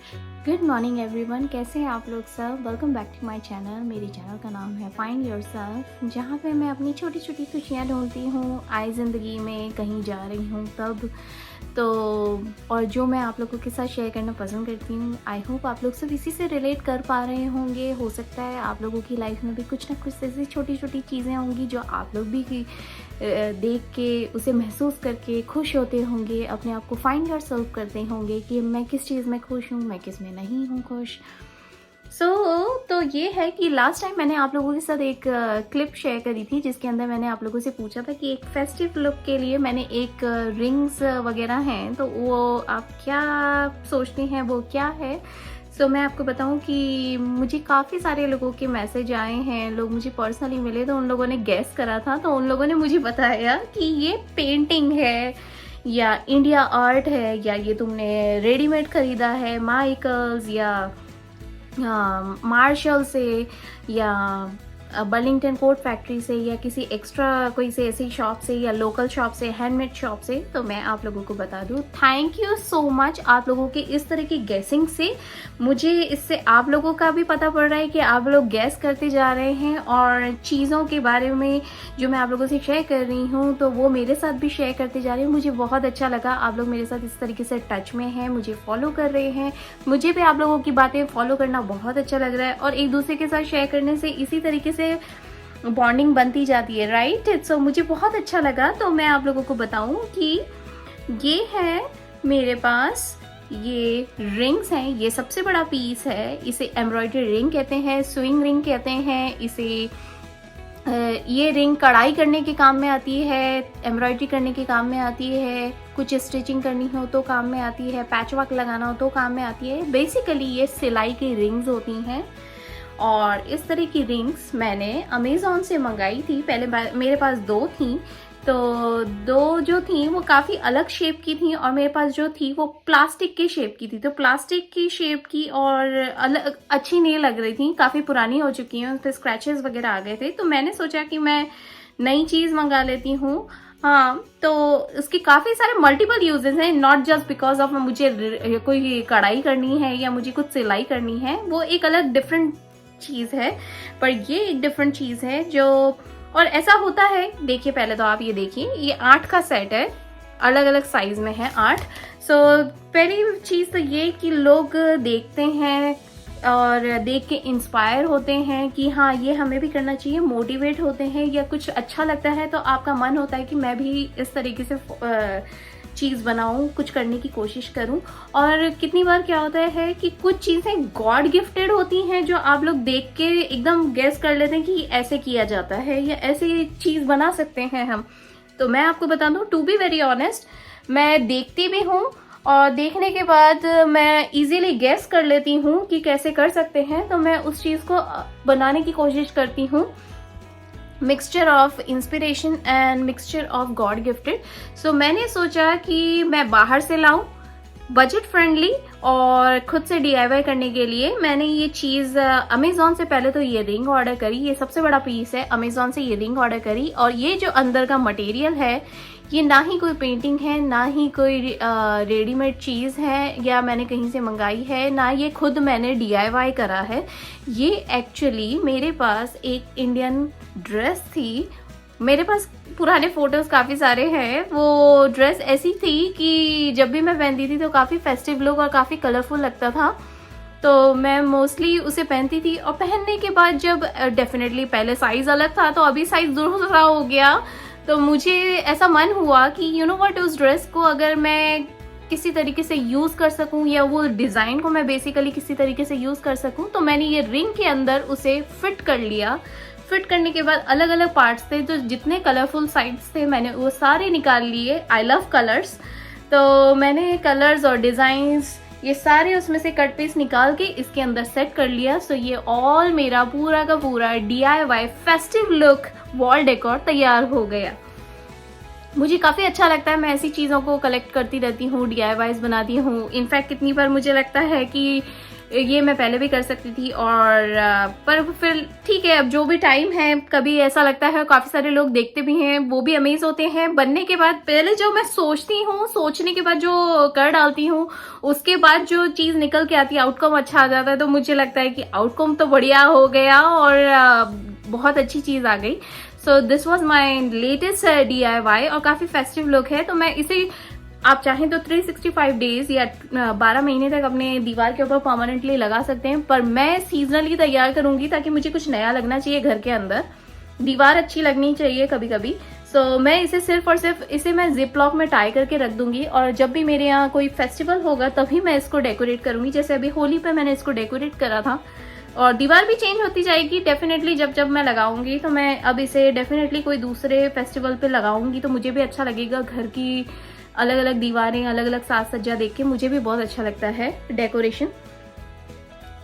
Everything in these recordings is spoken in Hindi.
गुड मॉर्निंग एवरीवन, कैसे हैं आप लोग सब। Welcome back to my channel. मेरे चैनल का नाम है फाइंड योरसेल्फ, जहाँ पे मैं अपनी छोटी छोटी खुशियाँ ढूंढती हूँ आए ज़िंदगी में, कहीं जा रही हूँ तब तो, और जो मैं आप लोगों के साथ शेयर करना पसंद करती हूँ। आई होप आप लोग सब इसी से रिलेट कर पा रहे होंगे। हो सकता है आप लोगों की लाइफ में भी कुछ ना कुछ ऐसी छोटी छोटी चीज़ें होंगी जो आप लोग भी देख के उसे महसूस करके खुश होते होंगे, अपने आप को फाइंड योरसेल्फ करते होंगे कि मैं किस चीज़ में खुश हूँ, मैं किस में नहीं हूँ खुश। तो ये है कि लास्ट टाइम मैंने आप लोगों के साथ एक क्लिप शेयर करी थी जिसके अंदर मैंने आप लोगों से पूछा था कि एक फेस्टिव लुक के लिए मैंने एक रिंग्स वगैरह हैं, तो वो आप क्या सोचते हैं वो क्या है। मैं आपको बताऊं कि मुझे काफ़ी सारे लोगों के मैसेज आए हैं, लोग मुझे पर्सनली मिले तो उन लोगों ने गैस करा था, तो उन लोगों ने मुझे बताया कि ये पेंटिंग है या इंडिया आर्ट है या ये तुमने रेडीमेड खरीदा है माइकल्स या मार्शल से या बर्लिंगटन कोट फैक्ट्री से या किसी एक्स्ट्रा कोई से ऐसी शॉप से या लोकल शॉप से, हैंडमेड शॉप से। तो मैं आप लोगों को बता दूं, थैंक यू सो मच आप लोगों के इस तरह की गैसिंग से। मुझे इससे आप लोगों का भी पता पड़ रहा है कि आप लोग गैस करते जा रहे हैं, और चीज़ों के बारे में जो मैं आप लोगों से शेयर कर रही हूँ तो वो मेरे साथ भी शेयर करते जा रहे हैं। मुझे बहुत अच्छा लगा, आप लोग मेरे साथ इस तरीके से टच में हैं, मुझे फॉलो कर रहे हैं। मुझे भी आप लोगों की बातें फॉलो करना बहुत अच्छा लग रहा है, और एक दूसरे के साथ शेयर करने से इसी तरीके से बॉन्डिंग बनती जाती है, राइट। सो मुझे बहुत अच्छा लगा। तो मैं आप लोगों को बताऊं कि ये है मेरे पास, ये रिंग्स हैं, ये सबसे बड़ा पीस है। इसे एम्ब्रॉयडरी रिंग कहते हैं, स्विंग रिंग कहते हैं इसे। ये रिंग कढ़ाई करने के काम में आती है, एम्ब्रॉयडरी करने के काम में आती है, कुछ स्टिचिंग करनी हो तो काम में आती है, पैच वर्क लगाना हो तो काम में आती है। बेसिकली ये सिलाई की रिंग्स होती हैं, और इस तरह की रिंग्स मैंने अमेज़ॉन से मंगाई थी। पहले मेरे पास दो थी, तो दो जो थी वो काफ़ी अलग शेप की थी, और मेरे पास जो थी वो प्लास्टिक के शेप की थी। तो प्लास्टिक की शेप की और अलग अच्छी नहीं लग रही थी, काफ़ी पुरानी हो चुकी हैं, उस पर स्क्रैचेस वगैरह आ गए थे। तो मैंने सोचा कि मैं नई चीज़ मंगा लेती हूँ। हाँ, तो उसके काफ़ी सारे मल्टीपल यूजेस हैं, नॉट जस्ट बिकॉज ऑफ मुझे कोई कढ़ाई करनी है या मुझे कुछ सिलाई करनी है, वो एक अलग डिफरेंट चीज़ है, पर ये एक डिफरेंट चीज़ है जो, और ऐसा होता है। देखिए पहले तो आप ये देखिए, ये 8 का सेट है, अलग अलग साइज में है 8। पहली चीज़ तो ये कि लोग देखते हैं और देख के इंस्पायर होते हैं कि हाँ ये हमें भी करना चाहिए, मोटिवेट होते हैं, या कुछ अच्छा लगता है तो आपका मन होता है कि मैं भी इस तरीके से चीज़ बनाऊं, कुछ करने की कोशिश करूं। और कितनी बार क्या होता है कि कुछ चीज़ें गॉड गिफ्टेड होती हैं जो आप लोग देख के एकदम गेस कर लेते हैं कि ऐसे किया जाता है या ऐसे चीज़ बना सकते हैं हम। तो मैं आपको बता दूं, टू बी वेरी ऑनेस्ट, मैं देखती भी हूँ और देखने के बाद मैं इजीली गेस कर लेती हूँ कि कैसे कर सकते हैं, तो मैं उस चीज़ को बनाने की कोशिश करती हूँ। Mixture of inspiration and mixture of God gifted. मैंने सोचा कि मैं बाहर से लाऊं, बजट फ्रेंडली, और खुद से DIY करने के लिए मैंने ये चीज़ अमेज़ॉन से पहले तो ये रिंग ऑर्डर करी। ये सबसे बड़ा पीस है, अमेज़ॉन से ये रिंग ऑर्डर करी। और ये जो अंदर का मटेरियल है, ये ना ही कोई पेंटिंग है, ना ही कोई रेडीमेड चीज़ है या मैंने कहीं से मंगाई है, ना ये खुद मैंने DIY करा है। ये एक्चुअली मेरे पास एक इंडियन ड्रेस थी, मेरे पास पुराने फोटोज काफ़ी सारे हैं। वो ड्रेस ऐसी थी कि जब भी मैं पहनती थी तो काफ़ी फेस्टिव लुक और काफ़ी कलरफुल लगता था, तो मैं मोस्टली उसे पहनती थी। और पहनने के बाद जब डेफिनेटली पहले साइज़ अलग था, तो अभी साइज़ दूसरा हो गया, तो मुझे ऐसा मन हुआ कि यू नो व्हाट, उस ड्रेस को अगर मैं किसी तरीके से यूज़ कर सकूं, या वो डिज़ाइन को मैं बेसिकली किसी तरीके से यूज़ कर सकूं, तो मैंने ये रिंग के अंदर उसे फिट कर लिया। फिट करने के बाद अलग अलग पार्ट्स थे, तो जितने कलरफुल साइड्स थे मैंने वो सारे निकाल लिए। आई लव कलर्स, तो मैंने कलर्स और डिज़ाइंस ये सारे उसमें से कट पीस निकाल के इसके अंदर सेट कर लिया। ये ऑल मेरा पूरा का पूरा DIY festive look wall decor तैयार हो गया। मुझे काफ़ी अच्छा लगता है, मैं ऐसी चीज़ों को कलेक्ट करती रहती हूँ, DIYs बनाती हूँ। इनफैक्ट कितनी बार मुझे लगता है कि ये मैं पहले भी कर सकती थी और पर फिर ठीक है, अब जो भी टाइम है, कभी ऐसा लगता है, काफी सारे लोग देखते भी हैं, वो भी अमेज होते हैं बनने के बाद। पहले जो मैं सोचती हूँ, सोचने के बाद जो कर डालती हूँ, उसके बाद जो चीज निकल के आती है, आउटकम अच्छा आ जाता है, तो मुझे लगता है कि आउटकम तो बढ़िया हो गया और बहुत अच्छी चीज आ गई। So this was my latest DIY और काफी फेस्टिव लुक है। तो मैं इसे आप चाहें तो 365 डेज या 12 महीने तक अपने दीवार के ऊपर परमानेंटली लगा सकते हैं, पर मैं सीजनली तैयार करूंगी ताकि मुझे कुछ नया लगना चाहिए घर के अंदर, दीवार अच्छी लगनी चाहिए कभी कभी। सो मैं इसे सिर्फ और सिर्फ इसे मैं जिप लॉक में टाई करके रख दूंगी और जब भी मेरे यहाँ कोई फेस्टिवल होगा तभी मैं इसको डेकोरेट करूंगी। जैसे अभी होली पे मैंने इसको डेकोरेट करा था और दीवार भी चेंज होती जाएगी डेफिनेटली जब जब मैं लगाऊंगी। तो मैं अब इसे डेफिनेटली कोई दूसरे फेस्टिवल पे लगाऊंगी तो मुझे भी अच्छा लगेगा। घर की अलग अलग दीवारें, अलग अलग साज सज्जा देख के मुझे भी बहुत अच्छा लगता है decoration.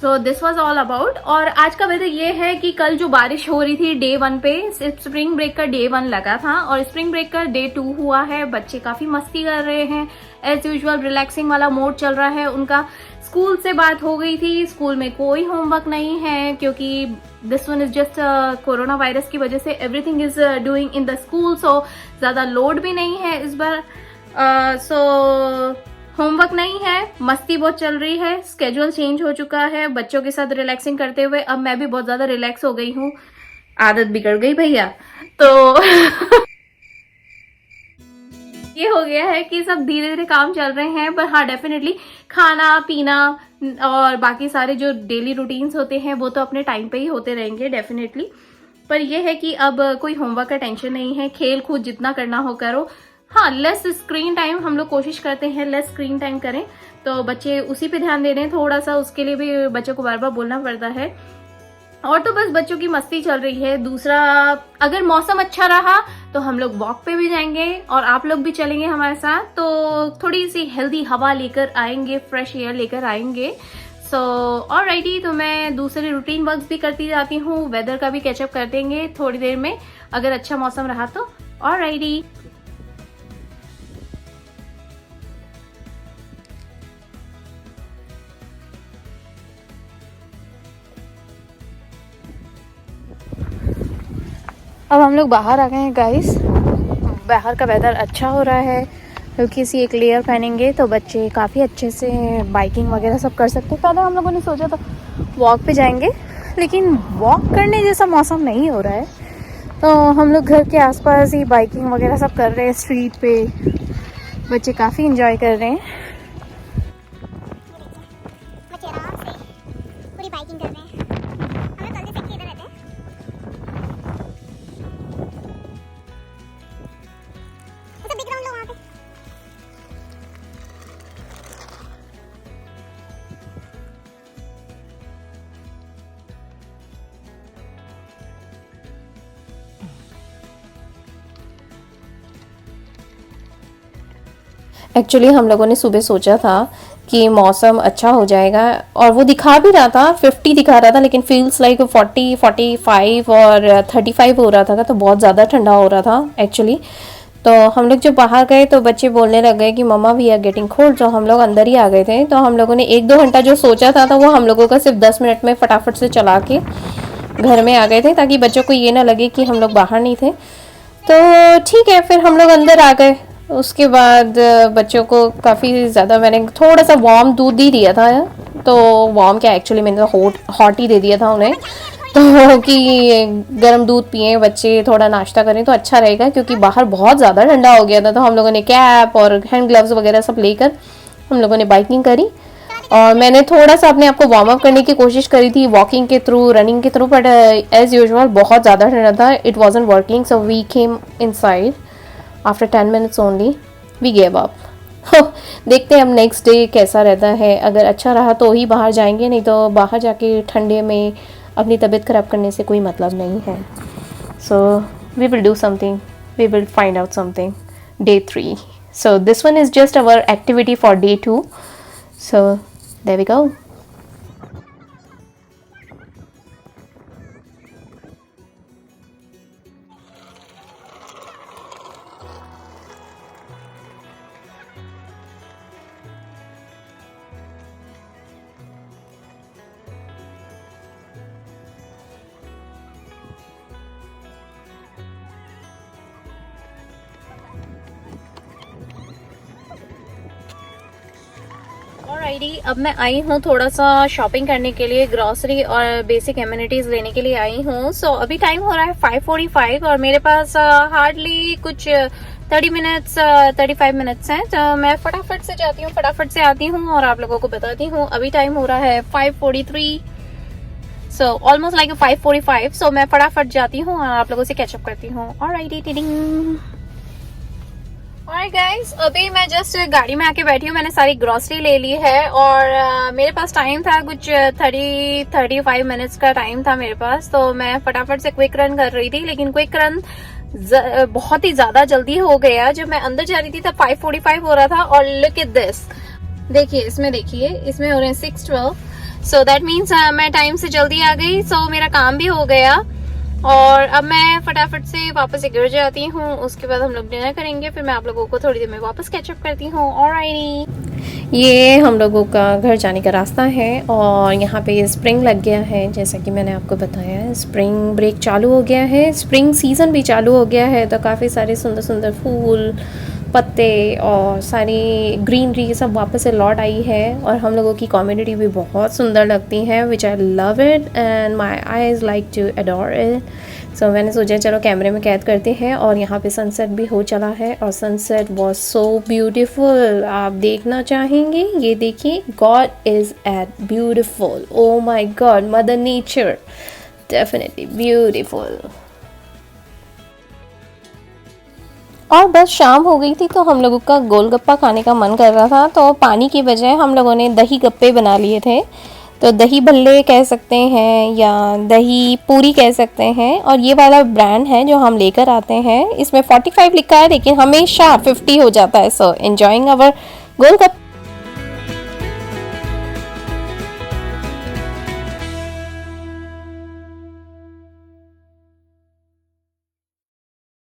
So this was all about. और आज का वेदर ये है कि कल जो बारिश हो रही थी डे 1 पे, स्प्रिंग ब्रेक का डे 1 लगा था और स्प्रिंग ब्रेक का डे 2 हुआ है। बच्चे काफी मस्ती कर रहे हैं, एज यूजुअल रिलैक्सिंग वाला मोड चल रहा है उनका। स्कूल से बात हो गई थी, स्कूल में कोई होमवर्क नहीं है क्योंकि this one is just corona virus की वजह से everything is doing in the school, so ज्यादा लोड भी नहीं है इस बार। सो होमवर्क नहीं है, मस्ती बहुत चल रही है, स्केड्यूल चेंज हो चुका है बच्चों के साथ रिलैक्सिंग करते हुए। अब मैं भी बहुत ज्यादा रिलैक्स हो गई हूँ, आदत बिगड़ गई भैया। तो ये हो गया है कि सब धीरे धीरे काम चल रहे हैं, पर हाँ डेफिनेटली खाना पीना और बाकी सारे जो डेली रूटीन्स होते हैं वो तो अपने टाइम पे ही होते रहेंगे डेफिनेटली। पर यह है कि अब कोई होमवर्क का टेंशन नहीं है, खेल कूद जितना करना हो करो। हाँ, लेस स्क्रीन टाइम हम लोग कोशिश करते हैं लेस स्क्रीन टाइम करें, तो बच्चे उसी पे ध्यान दे रहे हैं थोड़ा सा, उसके लिए भी बच्चों को बार बार बोलना पड़ता है। और तो बस बच्चों की मस्ती चल रही है। दूसरा, अगर मौसम अच्छा रहा तो हम लोग वॉक पे भी जाएंगे और आप लोग भी चलेंगे हमारे साथ, तो थोड़ी सी हेल्दी हवा लेकर आएंगे, फ्रेश एयर लेकर आएंगे। सो ऑलराइटी, तो मैं दूसरे रूटीन वर्क्स भी करती जाती हूँ, वेदर का भी कैचअप कर देंगे थोड़ी देर में अगर अच्छा मौसम रहा तो। ऑलराइटी, अब हम लोग बाहर आ गए हैं गाइस। बाहर का वेदर अच्छा हो रहा है, क्योंकि सी एक लेयर पहनेंगे तो बच्चे काफ़ी अच्छे से बाइकिंग वगैरह सब कर सकते हैं। पहले हम लोगों ने सोचा था वॉक पे जाएंगे, लेकिन वॉक करने जैसा मौसम नहीं हो रहा है, तो हम लोग घर के आसपास ही बाइकिंग वगैरह सब कर रहे हैं स्ट्रीट पे। बच्चे काफ़ी इंजॉय कर रहे हैं। बच्चे आराम से पूरी बाइकिंग कर रहे हैं। हम लोग जल्दी से इधर रहते हैं। अच्छा दिख रहा हूं वहां पे। एक्चुअली हम लोगों ने सुबह सोचा था कि मौसम अच्छा हो जाएगा और वो दिखा भी रहा था, 50 दिखा रहा था, लेकिन फील्स लाइक 40, 45 और 35 हो रहा था, तो बहुत ज़्यादा ठंडा हो रहा था एक्चुअली। तो हम लोग जब बाहर गए तो बच्चे बोलने लग गए कि मम्मा वी आर गेटिंग कोल्ड, तो हम लोग अंदर ही आ गए थे। तो हम लोगों ने 1-2 घंटा जो सोचा था तो वो हम लोगों का सिर्फ 10 मिनट में फटाफट से चला के घर में आ गए थे, ताकि बच्चों को ये ना लगे कि हम लोग बाहर नहीं थे। तो ठीक है, फिर हम लोग अंदर आ गए। उसके बाद बच्चों को काफ़ी ज़्यादा मैंने थोड़ा सा वार्म दूध ही दिया था, तो वार्म क्या एक्चुअली मैंने तो हॉट ही दे दिया था उन्हें, तो कि गर्म दूध पिए बच्चे, थोड़ा नाश्ता करें तो अच्छा रहेगा, क्योंकि बाहर बहुत ज़्यादा ठंडा हो गया था। तो हम लोगों ने कैप और हैंड ग्लव्स वगैरह सब लेकर हम लोगों ने बाइकिंग करी और मैंने थोड़ा सा अपने आप को वार्म अप करने की कोशिश करी थी वॉकिंग के थ्रू, रनिंग के थ्रू, बट एज यूजुअल बहुत ज़्यादा ठंडा था, it wasn't working, so we came inside after 10 minutes only, we gave up. देखते हैं अब नेक्स्ट डे कैसा रहता है, अगर अच्छा रहा तो ही बाहर जाएंगे, नहीं तो बाहर जाके ठंडे में अपनी तबीयत ख़राब करने से कोई मतलब नहीं है। So we will do something, we will find out something day 3. So this one is just our activity for day 2. So there we go. Alrighty, अब मैं आई हूँ थोड़ा सा शॉपिंग करने के लिए, ग्रॉसरी और बेसिक एमिनिटीज लेने के लिए आई हूँ। सो अभी टाइम हो रहा है 5:45 और मेरे पास हार्डली कुछ 35 मिनट्स हैं। तो मैं फटाफट से जाती हूँ, फटाफट से आती हूँ और आप लोगों को बताती हूँ। अभी टाइम हो रहा है 5:43, सो ऑलमोस्ट लाइक 5:45। सो मैं फटाफट जाती हूँ और आप लोगों से कैचअप करती हूँ। Alrighty, tiding. ऑलराइट गाइस, अभी मैं जस्ट गाड़ी में आके बैठी हूँ। मैंने सारी ग्रॉसरी ले ली है और मेरे पास टाइम था कुछ 35 मिनट्स का टाइम था मेरे पास। तो मैं फटाफट से क्विक रन कर रही थी, लेकिन क्विक रन बहुत ही ज्यादा जल्दी हो गया। जब मैं अंदर जा रही थी तब 5:45 हो रहा था और लुक एट दिस, देखिए इसमें हो रहे हैं 6:12। सो दैट मीन्स मैं टाइम से जल्दी आ गई। सो मेरा काम भी हो गया और अब मैं फटाफट से वापस से घर जाती हूँ। उसके बाद हम लोग डिनर करेंगे, फिर मैं आप लोगों को थोड़ी देर में वापस कैचअप करती हूँ। ऑलराइटी, ये हम लोगों का घर जाने का रास्ता है और यहाँ पे स्प्रिंग लग गया है। जैसा कि मैंने आपको बताया है, स्प्रिंग ब्रेक चालू हो गया है, स्प्रिंग सीज़न भी चालू हो गया है। तो काफ़ी सारे सुंदर सुंदर फूल, पत्ते और सारी ग्रीनरी सब वापस से लौट आई है और हम लोगों की कम्युनिटी भी बहुत सुंदर लगती है, which I love it and my eyes like to adore it. So मैंने सोचा चलो कैमरे में कैद करते हैं। और यहाँ पे सनसेट भी हो चला है और सनसेट वॉज सो ब्यूटिफुल। आप देखना चाहेंगे, ये देखिए, God is at beautiful. Oh my God, mother nature definitely beautiful. और बस शाम हो गई थी तो हम लोगों का गोलगप्पा खाने का मन कर रहा था। तो पानी की बजाय हम लोगों ने दही गप्पे बना लिए थे। तो दही भल्ले कह सकते हैं या दही पूरी कह सकते हैं। और ये वाला ब्रांड है जो हम लेकर आते हैं। इसमें 45 लिखा है लेकिन हमेशा 50 हो जाता है। सो एंजॉइंग अवर गोलगप्पा।